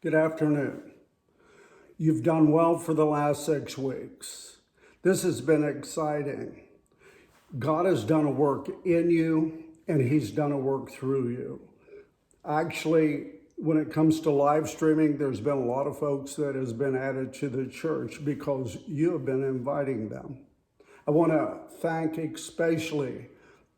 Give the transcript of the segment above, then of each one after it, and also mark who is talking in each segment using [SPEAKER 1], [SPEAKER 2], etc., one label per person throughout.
[SPEAKER 1] Good afternoon. You've done well for the last 6 weeks. This has been exciting. God has done a work in you, and He's done a work through you. Actually, when it comes to live streaming, there's been a lot of folks that has been added to the church because you have been inviting them. I want to thank especially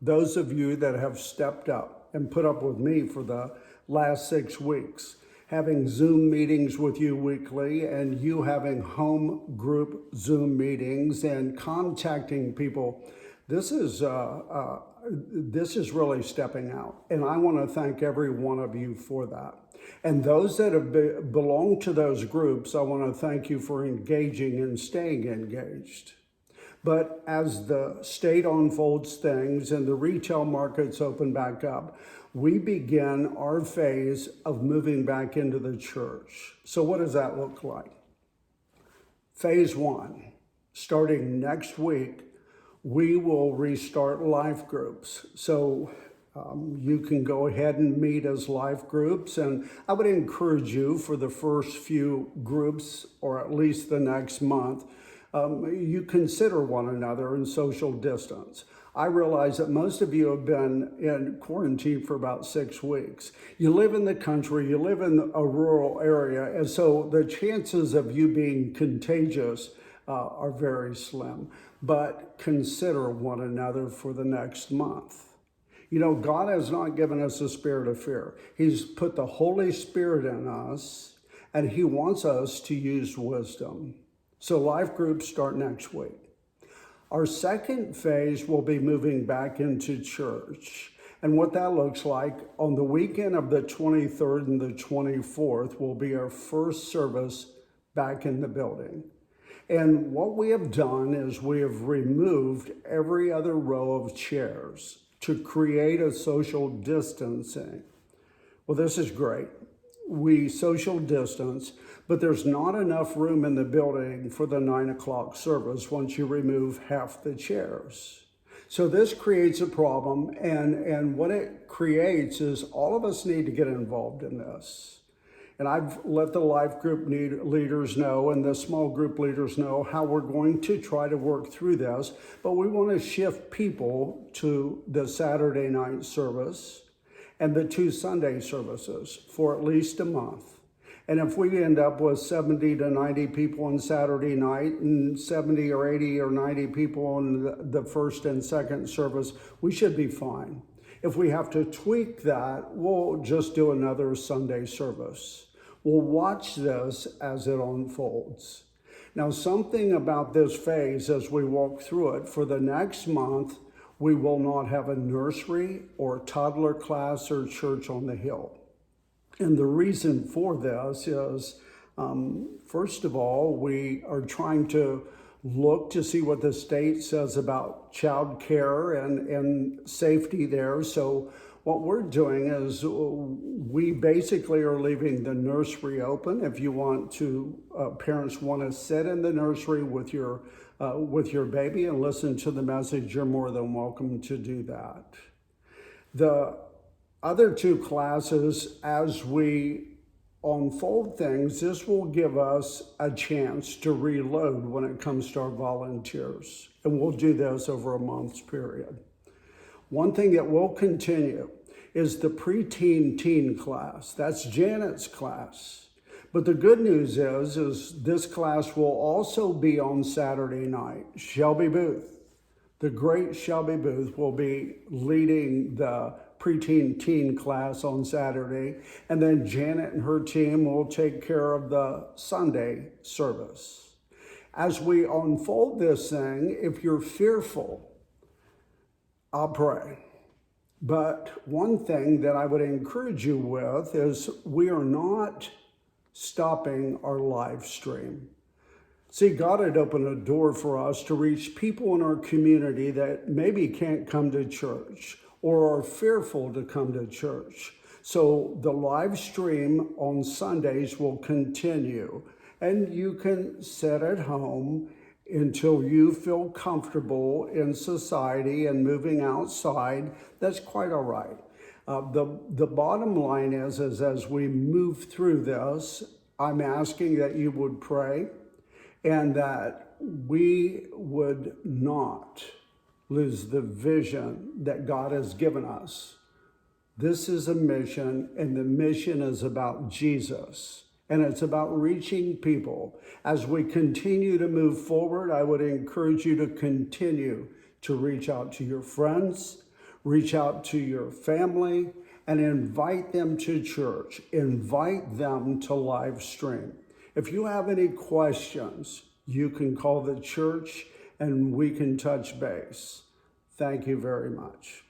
[SPEAKER 1] those of you that have stepped up and put up with me for the last 6 weeks, having Zoom meetings with you weekly and you having home group Zoom meetings and contacting people. This is really stepping out, and I want to thank every one of you for that. And those that have belonged to those groups, I want to thank you for engaging and staying engaged. But as the state unfolds things and the retail markets open back up, we begin our phase of moving back into the church. So what does that look like? Phase 1, starting next week, we will restart life groups. So you can go ahead and meet as life groups. And I would encourage you for the first few groups, or at least the next month, you consider one another in social distance. I realize that most of you have been in quarantine for about 6 weeks. You live in the country, you live in a rural area, and so the chances of you being contagious are very slim. But consider one another for the next month. You know, God has not given us a spirit of fear. He's put the Holy Spirit in us, and He wants us to use wisdom. So life groups start next week. Our second phase will be moving back into church. And what that looks like, on the weekend of the 23rd and the 24th will be our first service back in the building. And what we have done is we have removed every other row of chairs to create a social distancing. Well, this is great. We social distance, but there's not enough room in the building for the 9 o'clock service once you remove half the chairs. So this creates a problem, and what it creates is all of us need to get involved in this. And I've let the life group leaders know and the small group leaders know how we're going to try to work through this, but we want to shift people to the Saturday night service and the 2 Sunday services for at least a month. And if we end up with 70 to 90 people on Saturday night and 70 or 80 or 90 people on the first and second service, we should be fine. If we have to tweak that, we'll just do another Sunday service. We'll watch this as it unfolds. Now, something about this phase as we walk through it, for the next month, we will not have a nursery or toddler class or church on the hill. And the reason for this is, first of all, we are trying to look to see what the state says about child care and safety there. So what we're doing is we basically are leaving the nursery open. If you want to, parents want to sit in the nursery with your baby and listen to the message, you're more than welcome to do that. The other 2 classes, as we unfold things, this will give us a chance to reload when it comes to our volunteers. And we'll do this over a month's period. One thing that will continue is the preteen teen class. That's Janet's class. But the good news is this class will also be on Saturday night. Shelby Booth, the great Shelby Booth, will be leading the preteen teen class on Saturday, and then Janet and her team will take care of the Sunday service. As we unfold this thing, if you're fearful, I'll pray. But one thing that I would encourage you with is we are not stopping our live stream. See, God had opened a door for us to reach people in our community that maybe can't come to church or are fearful to come to church. So the live stream on Sundays will continue, and you can sit at home until you feel comfortable in society and moving outside. That's quite all right. The bottom line is as we move through this, I'm asking that you would pray and that we would not lose the vision that God has given us. This is a mission, and the mission is about Jesus, and it's about reaching people. As we continue to move forward, I would encourage you to continue to reach out to your friends, reach out to your family, and invite them to church. Invite them to live stream. If you have any questions, you can call the church and we can touch base. Thank you very much.